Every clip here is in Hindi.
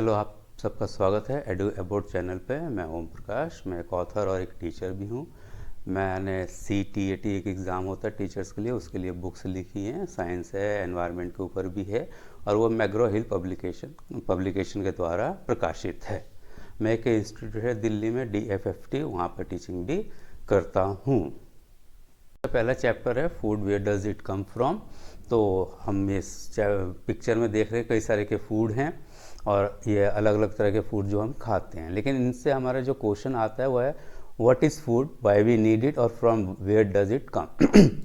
हेलो, आप सबका स्वागत है एडू अबाउट चैनल पे। मैं ओम प्रकाश, मैं एक ऑथर और एक टीचर भी हूँ। मैंने CTAT एक एग्ज़ाम होता है टीचर्स के लिए, उसके लिए बुक्स लिखी हैं। साइंस है, एनवायरनमेंट के ऊपर भी है और वो मैग्रो हिल पब्लिकेशन के द्वारा प्रकाशित है। मैं एक इंस्टीट्यूट है दिल्ली में DFFT, वहाँ पर टीचिंग भी करता हूँ। पहला चैप्टर है food, where does it come from. तो हम इस पिक्चर में देख रहे हैं कई सारे के फूड हैं और ये अलग अलग तरह के फूड जो हम खाते हैं, लेकिन इनसे हमारा जो क्वेश्चन आता है वो है what is food, why we need it और from where does it come.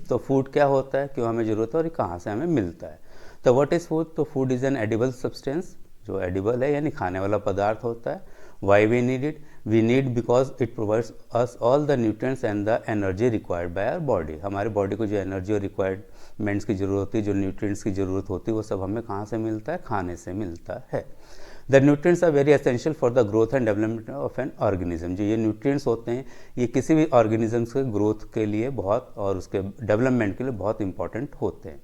तो फूड क्या होता है, क्यों हमें ज़रूरत है और कहाँ से हमें मिलता है। तो व्हाट इज़ फूड, तो food is an edible substance, जो एडिबल है यानी खाने वाला पदार्थ होता है। Why we need it, we need because it provides us all the nutrients and the energy required by our body. हमारे बॉडी को जो एनर्जी और रिक्वायरमेंट्स की ज़रूरत होती है, जो न्यूट्रिएंट्स की ज़रूरत होती है, वो सब हमें कहाँ से मिलता है, खाने से मिलता है। The nutrients are very essential for the growth and development of an organism. जो ये न्यूट्रिएंट्स होते हैं, ये किसी भी ऑर्गेनिज्म के ग्रोथ के लिए बहुत और उसके डेवलपमेंट के लिए बहुत इंपॉर्टेंट होते हैं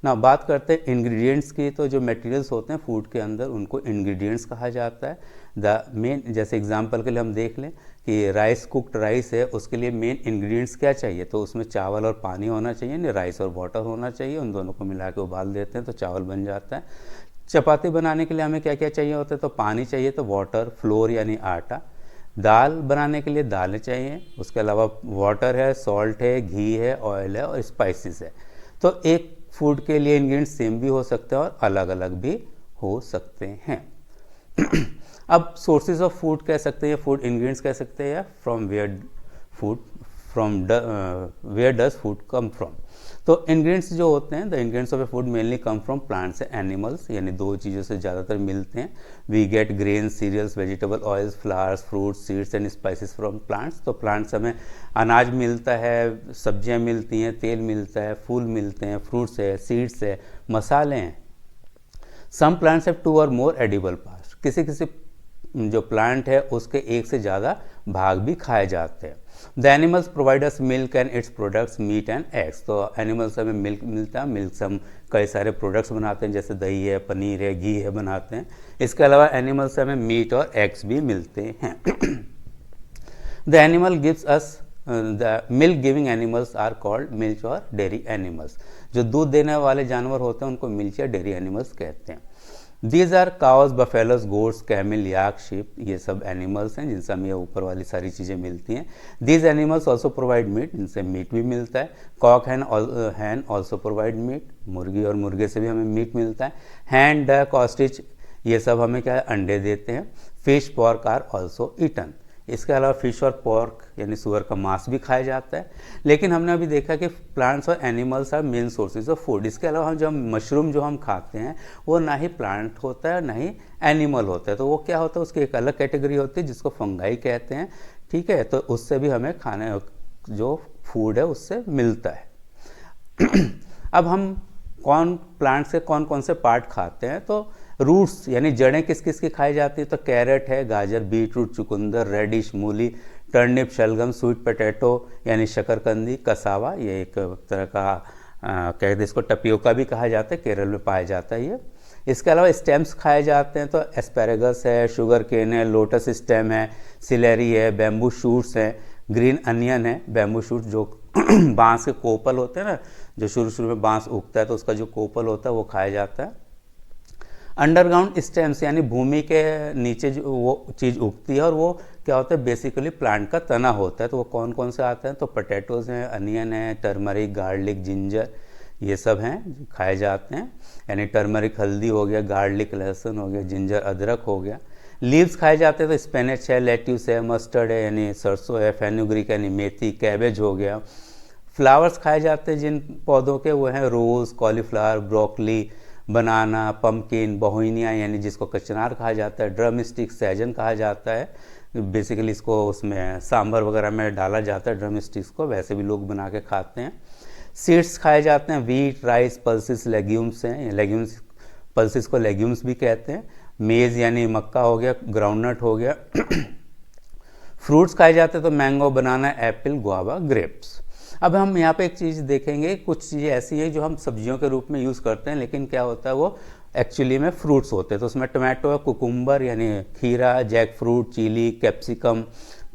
ना। बात करते हैं इंग्रेडिएंट्स की, तो जो मटेरियल्स होते हैं फूड के अंदर, उनको इंग्रेडिएंट्स कहा जाता है। द मेन, जैसे एग्जांपल के लिए हम देख लें कि राइस, कुक्ड राइस है, उसके लिए मेन इंग्रेडिएंट्स क्या चाहिए, तो उसमें चावल और पानी होना चाहिए, नहीं राइस और वाटर होना चाहिए। उन दोनों को मिला के उबाल देते हैं तो चावल बन जाता है। चपाती बनाने के लिए हमें क्या क्या चाहिए होता है, तो पानी चाहिए, तो वाटर, फ्लोर यानी आटा। दाल बनाने के लिए दालें चाहिए, उसके अलावा वाटर है, सॉल्ट है, घी है, ऑयल है और स्पाइसेस है। तो एक फूड के लिए इंग्रेडिएंट्स सेम भी हो सकते हैं और अलग अलग भी हो सकते हैं। अब सोर्सेज ऑफ फूड कह सकते हैं, फूड इंग्रेडिएंट्स कह सकते हैं, या from where does food come from. तो इंग्रेडिएंट्स जो होते हैं, the ingredients of a food mainly come from plants and animals, यानी दो चीज़ों से ज़्यादातर मिलते हैं। We get grain, cereals, vegetable oils, flowers, fruits, seeds and spices from plants. तो प्लांट्स हमें अनाज मिलता है, सब्जियां मिलती हैं, तेल मिलता है, फूल मिलते हैं, फ्रूट्स है, सीड्स है, मसाले हैं। सम प्लांट्स हैव 2 और मोर एडिबल पार्ट्स। किसी किसी जो प्लांट है उसके एक से ज़्यादा भाग भी खाए जाते हैं। The animals provide us milk and its products, meat and eggs. तो एनिमल्स हमें मिल्क मिलता है, मिल्क से हम कई सारे प्रोडक्ट्स बनाते हैं, जैसे दही है, पनीर है, घी है, बनाते हैं। इसके अलावा एनिमल्स से हमें मीट और एग्स भी मिलते हैं। The animal gives us the milk giving animals are called milk और डेयरी एनिमल्स। जो दूध देने वाले जानवर होते हैं उनको मिल्क या डेयरी एनिमल्स कहते हैं। These are cows, buffaloes, goats, camel, yak, sheep, ये सब एनिमल्स हैं जिनसे हमें ऊपर वाली सारी चीज़ें मिलती हैं। These animals also provide meat, जिनसे मीट भी मिलता है। Cock hen also provide meat, मुर्गी और मुर्गे से भी हमें मीट मिलता है। हैन, डक, ऑस्ट्रिच, ये सब हमें क्या है, अंडे देते हैं। Fish, pork are also eaten. इसके अलावा फिश और पॉर्क यानी सुअर का मांस भी खाया जाता है। लेकिन हमने अभी देखा कि प्लांट्स और animals are main sources of food. इसके अलावा हम जो मशरूम जो हम खाते हैं वो ना ही प्लांट होता है ना ही एनिमल होता है। तो वो क्या होता है, उसकी एक अलग कैटेगरी होती है जिसको फंगाई कहते हैं। ठीक है, तो उससे भी हमें खाने जो फूड है उससे मिलता है। अब हम प्लांट से कौन कौन से पार्ट खाते हैं, तो रूट्स यानी जड़ें किस किस की खाई जाती है, तो कैरेट है, गाजर, बीटरूट, चुकंदर, रेडिश, मूली, टर्निप, शलगम, स्वीट पोटैटो यानी शकरकंदी, कसावा, ये एक तरह का कहते हैं, इसको टपियोका भी कहा जाता है, केरल में पाया जाता है ये। इसके अलावा स्टेम्स खाए जाते हैं, तो एस्पेरेगस है, शुगर केन है, लोटस स्टेम है, सिलेरी है, बैम्बू शूट्स हैं, ग्रीन अनियन है। बैम्बू शूट जो बांस के कोपल होते हैं ना, जो शुरू शुरू में बांस उगता है तो उसका जो कोपल होता है वो खाया जाता है। अंडरग्राउंड स्टेम्स यानी भूमि के नीचे जो वो चीज़ उगती है और वो क्या होता है, बेसिकली प्लांट का तना होता है। तो वो कौन कौन से आते हैं, तो पोटैटोज़ हैं, अनियन है, टर्मरिक, गार्लिक, जिंजर, ये सब हैं खाए जाते हैं। यानी टर्मरिक हल्दी हो गया, गार्लिक लहसुन हो गया, जिंजर अदरक हो गया। लीव्स खाए जाते हैं, तो स्पेनिच है, लेट्यूस है, मस्टर्ड है यानी सरसों है, फेनुग्रीक यानी मेथी, कैबेज हो गया। फ्लावर्स खाए जाते हैं जिन पौधों के, वो हैं रोज़, कॉलीफ्लावर, ब्रोकली, बनाना, पम्पकिन, बहुनिया यानी जिसको कचनार कहा जाता है, ड्रम स्टिक, सहजन कहा जाता है। बेसिकली इसको उसमें सांभर वगैरह में डाला जाता है ड्रम स्टिक्स को, वैसे भी लोग बना के खाते हैं। सीड्स खाए जाते हैं, वीट, राइस, पल्सिस, लेग्यूम्स हैं, लेग्यूम्स, पल्सिस को लेग्यूम्स भी कहते हैं। मेज़ यानी मक्का हो गया, ग्राउंडनट हो गया। फ्रूट्स खाए जाते हैं, तो मैंगो, बनाना, एप्पल, गुआवा, ग्रेप्स। अब हम यहाँ पे एक चीज़ देखेंगे, कुछ चीज़ें ऐसी हैं जो हम सब्जियों के रूप में यूज़ करते हैं, लेकिन क्या होता है वो एक्चुअली में फ्रूट्स होते हैं। तो उसमें टमाटो, कुकुम्बर यानी खीरा, jack fruit, chilli, capsicum,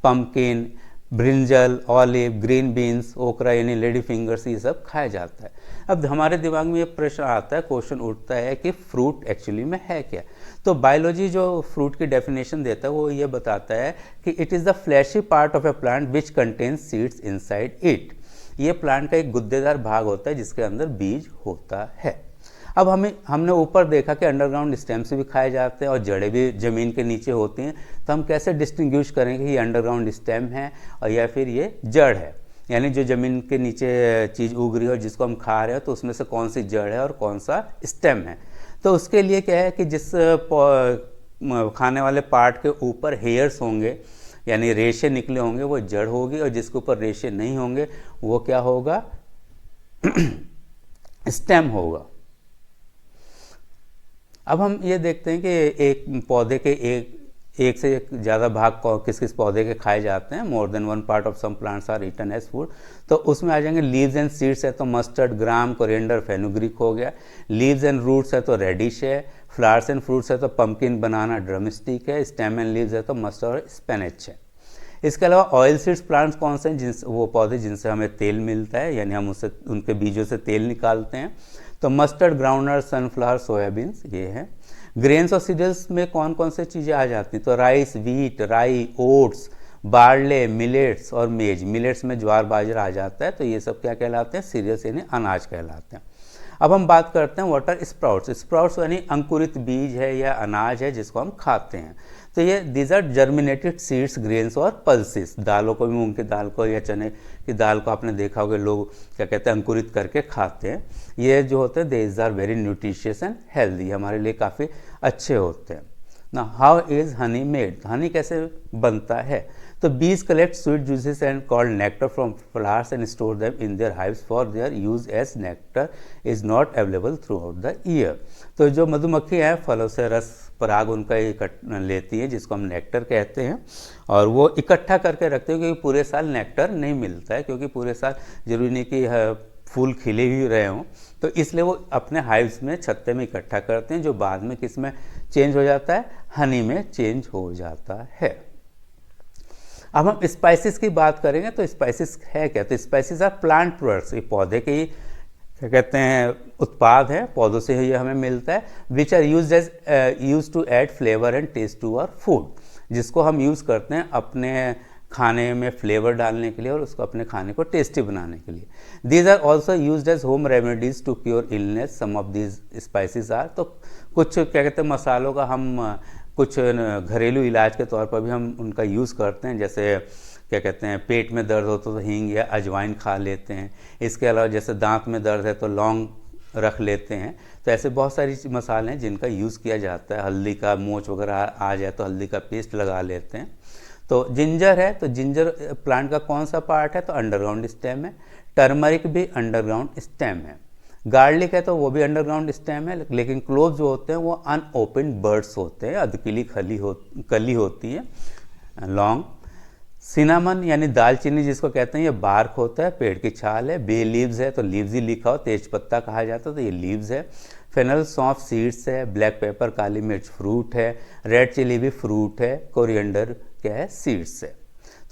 pumpkin, brinjal, olive, green beans, okra यानी लेडी फिंगर्स, ये सब खाया जाता है। अब हमारे दिमाग में ये प्रश्न आता है, क्वेश्चन उठता है कि फ्रूट एक्चुअली में है क्या। तो बायोलॉजी जो फ्रूट की डेफिनेशन देता है वो ये बताता है कि it is the fleshy part of a plant which contains seeds inside it. ये प्लांट का एक गुद्देदार भाग होता है जिसके अंदर बीज होता है। अब हमने ऊपर देखा कि अंडरग्राउंड स्टेम से भी खाए जाते हैं और जड़ें भी ज़मीन के नीचे होती हैं। तो हम कैसे डिस्टिंग्विश करेंगे कि ये अंडरग्राउंड स्टेम है और या फिर ये जड़ है, यानी जो ज़मीन के नीचे चीज़ उग रही है और जिसको हम खा रहे हैं तो उसमें से कौन सी जड़ है और कौन सा स्टेम है। तो उसके लिए क्या है कि जिस खाने वाले पार्ट के ऊपर हेयर्स होंगे यानी रेशे निकले होंगे वो जड़ होगी, और जिसके ऊपर रेशे नहीं होंगे वो क्या होगा, स्टेम होगा। अब हम ये देखते हैं कि एक पौधे के एक से ज़्यादा भाग किस किस पौधे के खाए जाते हैं। More than one part of some plants are eaten as food. तो उसमें आ जाएंगे लीव्स एंड सीड्स है तो मस्टर्ड, ग्राम, कोरिएंडर, फेनुग्रीक हो गया। लीव्स एंड रूट्स है तो रेडिश है। फ्लावर्स एंड फ्रूट्स है तो पम्पकिन, बनाना, ड्रमस्टिक है। स्टेम एंड लीव्स है तो मस्टर्ड और स्पेनिच है। इसके अलावा ऑयल सीड्स प्लांट्स कौन से हैं, वो पौधे जिनसे हमें तेल मिलता है यानी हम उससे उनके बीजों से तेल निकालते हैं। तो मस्टर्ड, ग्राउंडनट, सनफ्लावर, सोयाबीन्स ये है। ग्रेन्स और सीरियल्स में कौन कौन से चीज़ें आ जाती हैं, तो राइस, व्हीट, राई, ओट्स, बार्ले, मिलेट्स और मेज। मिलेट्स में ज्वार बाजरा आ जाता है। तो ये सब क्या कहलाते हैं, सीरियल्स यानी अनाज कहलाते हैं। अब हम बात करते हैं व्हाट आर स्प्राउट्स। स्प्राउट्स यानी अंकुरित बीज है या अनाज है जिसको हम खाते हैं। तो ये these are germinated seeds, grains और पल्सेस। दालों को भी, मूंग की दाल को या चने की दाल को आपने देखा होगा लोग क्या कहते हैं अंकुरित करके खाते हैं। ये जो होते हैं these are very nutritious and healthy, हमारे लिए काफ़ी अच्छे होते हैं ना। How is honey made, honey कैसे बनता है, तो bees collect sweet juices and called nectar from flowers and store them in their hives for their use as nectar is not available throughout the year। तो जो मधुमक्खी है फलों से रस पराग उनका लेती है जिसको हम नेक्टर कहते हैं, और वो इकट्ठा करके रखते हैं क्योंकि पूरे साल नेक्टर नहीं मिलता है, क्योंकि पूरे साल जरूरी नहीं कि फूल खिले ही रहे हों। तो इसलिए वो अपने हाइव्स में छत्ते में इकट्ठा करते हैं जो बाद में किस में चेंज हो जाता है, हनी में चेंज हो जाता है। अब हम स्पाइसेस की बात करेंगे तो स्पाइसेस है क्या, तो स्पाइसेस आर प्लांट प्रोडक्ट्स। ये पौधे के ही क्या कहते हैं उत्पाद है, पौधों से ही ये हमें मिलता है। Which are use to add flavour and taste to our food, जिसको हम यूज़ करते हैं अपने खाने में फ्लेवर डालने के लिए और उसको अपने खाने को टेस्टी बनाने के लिए। These are also use as home remedies to cure illness. Some of these spices are, तो कुछ क्या कहते हैं मसालों का हम कुछ घरेलू इलाज के तौर पर भी हम उनका यूज़ करते हैं। जैसे क्या कहते हैं पेट में दर्द हो तो हींग या अजवाइन खा लेते हैं। इसके अलावा जैसे दांत में दर्द है तो लौंग रख लेते हैं। तो ऐसे बहुत सारी मसाले हैं जिनका यूज़ किया जाता है। हल्दी का मोच वगैरह आ जाए तो हल्दी का पेस्ट लगा लेते हैं। तो जिंजर है, तो जिंजर प्लांट का कौन सा पार्ट है, तो अंडरग्राउंड स्टेम है। टर्मरिक भी अंडरग्राउंड स्टेम है। गार्लिक है तो वो भी अंडरग्राउंड स्टेम है, लेकिन क्लोव्स जो होते हैं वो अनओपन बर्ड्स होते हैं, अधकिली कली होती है। लौंग, सिनामन यानी दालचीनी जिसको कहते हैं ये बार्क होता है, पेड़ की छाल है। बे लीव्स है तो लीव्स ही लिखा हो, तेज पत्ता कहा जाता है तो ये लीव्स है। फेनल सौंफ सीड्स है। ब्लैक पेपर काली मिर्च फ्रूट है। रेड चिली भी फ्रूट है। कोरिएंडर क्या है, सीड्स है।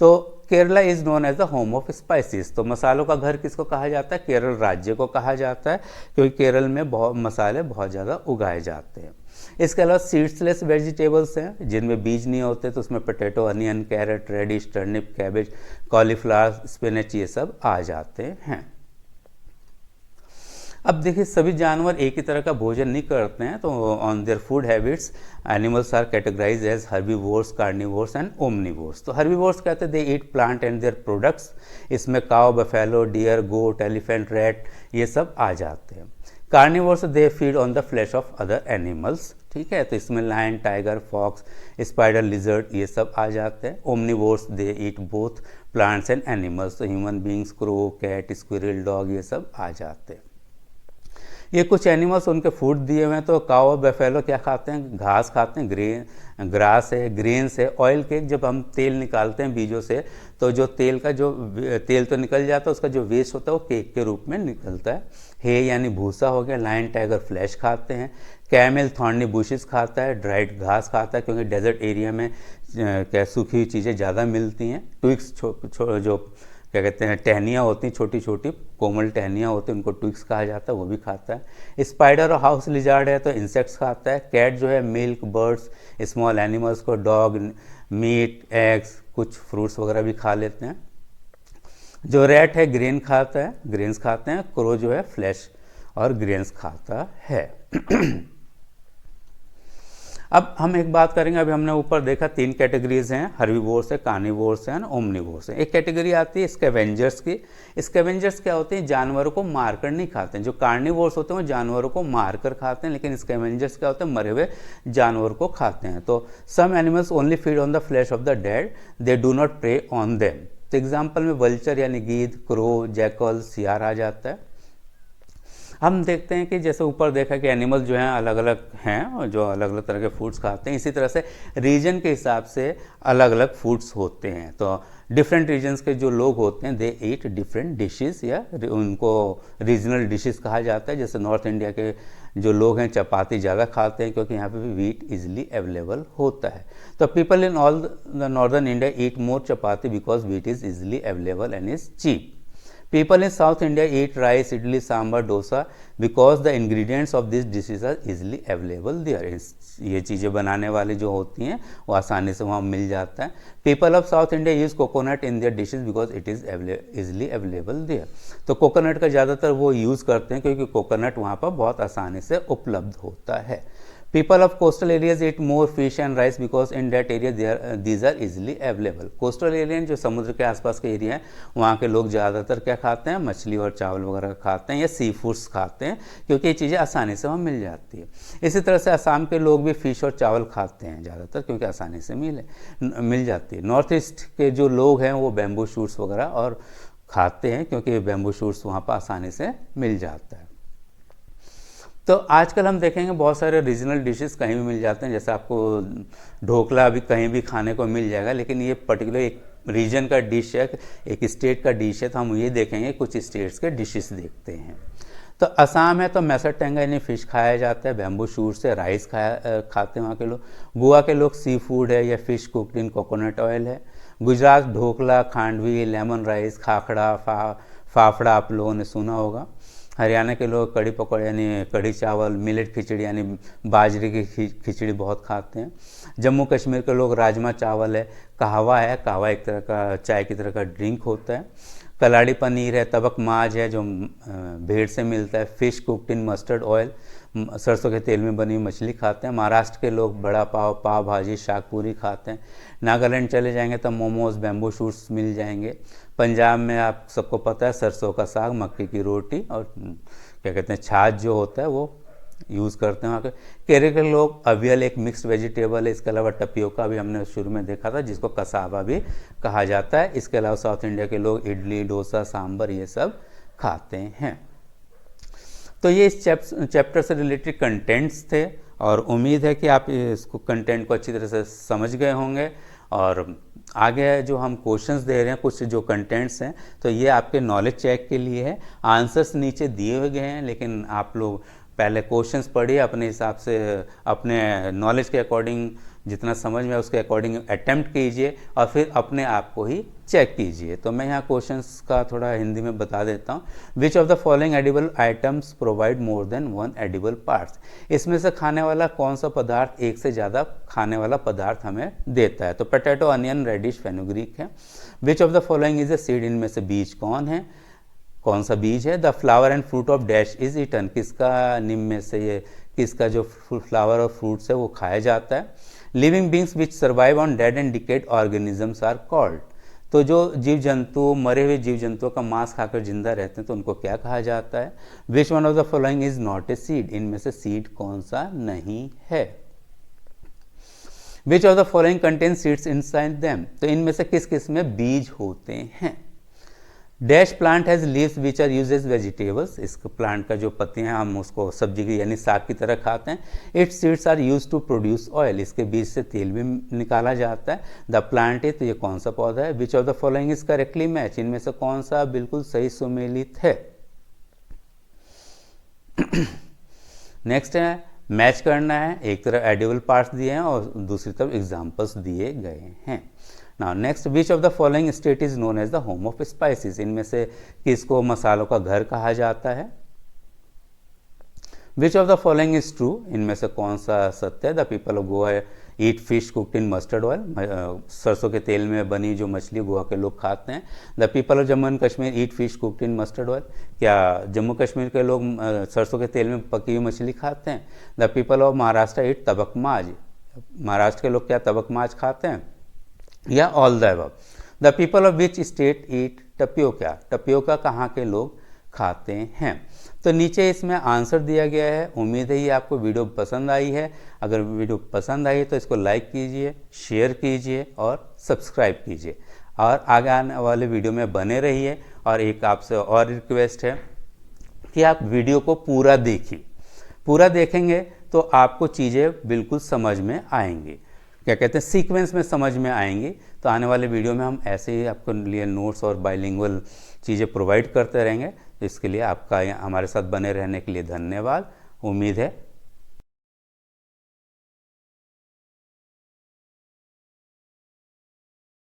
तो Kerala is known as the home of spices. तो मसालों का घर किसको कहा जाता है, केरल राज्य को कहा जाता है, क्योंकि केरल में मसाले बहुत ज़्यादा उगाए जाते हैं। इसके अलावा सीड्सलेस वेजिटेबल्स हैं जिनमें बीज नहीं होते, तो उसमें potato, onion, carrot, radish, turnip, cabbage, cauliflower, spinach ये सब आ जाते हैं। अब देखिए सभी जानवर एक ही तरह का भोजन नहीं करते हैं। तो on their food habits animals are categorize as herbivores, carnivores and omnivores. तो हर्बीवोर्स कहते हैं they eat plant and their products. इसमें cow, buffalo, deer, goat, elephant, rat ये सब आ जाते हैं। Carnivores they feed on the flesh of other animals, ठीक है। तो इसमें lion, tiger, fox, spider, lizard ये सब आ जाते हैं। Omnivores they eat both plants and animals. तो human beings, crow, cat, squirrel, dog ये सब आ जाते हैं। ये कुछ एनिमल्स उनके फूड दिए हुए हैं। तो काऊ और बफेलो क्या खाते हैं, घास खाते हैं, ग्रास है, ग्रेन्स है। ऑयल केक, जब हम तेल निकालते हैं बीजों से तो जो तेल तो निकल जाता है, उसका जो वेस्ट होता है वो केक के रूप में निकलता है। हे यानी भूसा हो गया। लायन, टाइगर फ्लैश खाते हैं। कैमल थॉर्नी बुशेस खाता है, ड्राइड घास खाता है क्योंकि डेजर्ट एरिया में क्या सूखी हुई चीज़ें ज़्यादा मिलती हैं। ट्विक्स जो क्या कहते हैं टहनियाँ होती हैं, छोटी छोटी कोमल टहनियाँ होती हैं, उनको ट्विक्स कहा जाता है, वो भी खाता है। स्पाइडर और हाउस लिजार्ड है तो इंसेक्ट्स खाता है। कैट जो है मिल्क, बर्ड्स, स्मॉल एनिमल्स को, डॉग मीट, एग्स, कुछ फ्रूट्स वगैरह भी खा लेते हैं। जो रैट है ग्रेन खाता है, ग्रेन्स खाते हैं। क्रो जो है फ्लैश और ग्रेन्स खाता है। अब हम एक बात करेंगे, अभी हमने ऊपर देखा 3 कैटेगरीज हैं, हर्बीवोर्स है, कार्निवोर्स है, ओमनिवोर्स है। एक कैटेगरी आती है स्कैवेंजर्स की। स्कैवेंजर्स क्या होते हैं, जानवरों को मारकर नहीं खाते हैं। जो कार्निवोर्स होते हैं वो जानवरों को मारकर खाते हैं, लेकिन स्कैवेंजर्स क्या होते हैं, मरे हुए जानवर को खाते हैं। तो some animals only feed on the flesh of the dead, they do not prey on them. तो एग्जाम्पल में वल्चर यानी गीद, क्रो, जैकल, सियार आ जाता है। हम देखते हैं कि जैसे ऊपर देखा कि एनिमल जो हैं अलग अलग हैं और जो अलग अलग तरह के फूड्स खाते हैं, इसी तरह से रीजन के हिसाब से अलग अलग फूड्स होते हैं। तो डिफरेंट रीजन्स के जो लोग होते हैं दे ईट डिफरेंट डिशेस, या उनको रीजनल डिशेस कहा जाता है। जैसे नॉर्थ इंडिया के जो लोग हैं चपाती ज़्यादा खाते हैं क्योंकि यहाँ पे भी वीट इजीली अवेलेबल होता है। तो people in all the northern India eat more chapati because wheat is easily available and is cheap. People in South India eat rice, idli, sambar, dosa because the ingredients of these dishes are easily available there. ये चीज़ें बनाने वाली जो होती हैं वो आसानी से वहाँ मिल जाता है। People of South India use coconut in their dishes because it is easily available there. तो कोकोनट का ज़्यादातर वो यूज़ करते हैं क्योंकि कोकोनट वहाँ पर बहुत आसानी से उपलब्ध होता है। People of coastal areas eat more fish and rice because in that area these are easily available. Coastal area जो समुद्र के आसपास के एरिया हैं वहाँ के लोग ज़्यादातर क्या खाते हैं, मछली और चावल वगैरह खाते हैं या सी फूड्स खाते हैं क्योंकि ये चीज़ें आसानी से वहाँ मिल जाती है। इसी तरह से असम के लोग भी फिश और चावल खाते हैं ज़्यादातर क्योंकि आसानी से मिल जाती है। नॉर्थ ईस्ट के जो लोग हैं वो बैम्बू शूट्स वगैरह और खाते हैं क्योंकि बैम्बू शूट्स वहाँ पर आसानी से मिल जाता है। तो आजकल हम देखेंगे बहुत सारे रीजनल डिशेस कहीं भी मिल जाते हैं। जैसे आपको ढोकला भी कहीं भी खाने को मिल जाएगा, लेकिन ये पर्टिकुलर एक रीजन का डिश है, एक स्टेट का डिश है। तो हम ये देखेंगे, कुछ स्टेट्स के डिशेस देखते हैं। तो असम है तो मैसर टेंगा यानी फ़िश खाया जाता है, बैम्बू शूट से राइस खाते हैं वहाँ के लोग। गोवा के लोग सी फूड है या fish cooked in coconut oil है। गुजरात ढोकला, खांडवी, लेमन राइस, खाखड़ा, फाफड़ा आप लोगों ने सुना होगा। हरियाणा के लोग कड़ी पकौड़े यानी कड़ी चावल, मिलेट खिचड़ी यानी बाजरे की खिचड़ी बहुत खाते हैं। जम्मू कश्मीर के लोग राजमा चावल है, कहवा है, कहवा एक तरह का चाय की तरह का ड्रिंक होता है। कलाड़ी पनीर है, तबक माज है जो भेड़ से मिलता है। Fish cooked in mustard oil, सरसों के तेल में बनी मछली खाते हैं। महाराष्ट्र के लोग बड़ा पाव, पाव भाजी, शाक पूरी खाते हैं। नागालैंड चले जाएंगे तो मोमोज, बैम्बू शूट्स मिल जाएंगे। पंजाब में आप सबको पता है सरसों का साग, मक्की की रोटी और क्या कहते हैं छाछ जो होता है वो यूज़ करते हैं वहाँ के। केरल के लोग अवियल एक मिक्स्ड वेजिटेबल है। इसके अलावा टपियोका भी हमने शुरू में देखा था जिसको कसावा भी कहा जाता है। इसके अलावा साउथ इंडिया के लोग इडली, डोसा, सांभर ये सब खाते हैं। तो ये इस चैप्टर से रिलेटेड कंटेंट्स थे और उम्मीद है कि आप इसको कंटेंट को अच्छी तरह से समझ गए होंगे। और आगे जो हम क्वेश्चंस दे रहे हैं, कुछ जो कंटेंट्स हैं, तो ये आपके नॉलेज चेक के लिए है। आंसर्स नीचे दिए हुए गए हैं, लेकिन आप लोग पहले क्वेश्चंस पढ़िए, अपने हिसाब से अपने नॉलेज के अकॉर्डिंग जितना समझ में उसके अकॉर्डिंग अटेम्प्ट कीजिए और फिर अपने आप को ही चेक कीजिए। तो मैं यहाँ क्वेश्चंस का थोड़ा हिंदी में बता देता हूँ। विच of the following edible items provide more than one edible parts? इसमें से खाने वाला कौन सा पदार्थ एक से ज़्यादा खाने वाला पदार्थ हमें देता है? तो पोटैटो, अनियन, रेडिश, फेनुग्रीक है। Which of the following is a seed? इनमें से बीज कौन है, कौन सा बीज है? The flower and fruit of dash is eaten? किसका निम्न में से ये किसका जो फ्लावर और फ्रूट्स है वो खाया जाता है? Living beings which survive on dead and decayed organisms are called? तो जो जीव जंतु, मरे हुए जीव जंतुओं का मांस खाकर जिंदा रहते हैं तो उनको क्या कहा जाता है? Which one of the following is not a seed? इनमें से सीड कौन सा नहीं है? Which of the following contain seeds inside them? तो इनमें से किस किस में बीज होते हैं? Dash plant has leaves which are use as vegetables? इस प्लांट का जो पत्तियां हैं हम उसको सब्जी की यानी साग की तरह खाते हैं। Its seeds are use to produce oil? इसके बीज से तेल भी निकाला जाता है। द प्लांट है, तो ये कौन सा पौधा है? Which of the following is correctly match? इनमें से कौन सा बिल्कुल सही सुमेलित है? नेक्स्ट है मैच करना है, एक तरफ एडिबल पार्ट्स दिए हैं और दूसरी तरफ एग्जाम्पल्स दिए गए हैं। Now next, which of the following state is known as the home of spices, इनमें से किसको मसालों का घर कहा जाता है? Which of the following is true, इनमें से कौन सा सत्य है? The people of Goa eat fish cooked in mustard oil, सरसों के तेल में बनी जो मछली गोवा के लोग खाते हैं। The people of Jammu and Kashmir eat fish cooked in mustard oil, क्या जम्मू कश्मीर के लोग सरसों के तेल में पकी हुई मछली खाते हैं? द पीपल ऑफ महाराष्ट्र ईट तबक माज, महाराष्ट्र के लोग क्या तबक माज खाते हैं? या all the above. The people of which state eat tapioca, tapioca कहाँ के लोग खाते हैं? तो नीचे इसमें आंसर दिया गया है। उम्मीद है ये आपको वीडियो पसंद आई है। अगर वीडियो पसंद आई तो इसको लाइक कीजिए, शेयर कीजिए और सब्सक्राइब कीजिए और आगे आने वाले वीडियो में बने रहिए। और एक आपसे और रिक्वेस्ट है कि आप वीडियो को पूरा देखिए, पूरा देखेंगे तो आपको चीज़ें बिल्कुल समझ में आएंगी, क्या कहते हैं, सीक्वेंस में समझ में आएंगी। तो आने वाले वीडियो में हम ऐसे ही आपको लिए नोट्स और बाइलिंगुअल चीज़ें प्रोवाइड करते रहेंगे। इसके लिए आपका हमारे साथ बने रहने के लिए धन्यवाद। उम्मीद है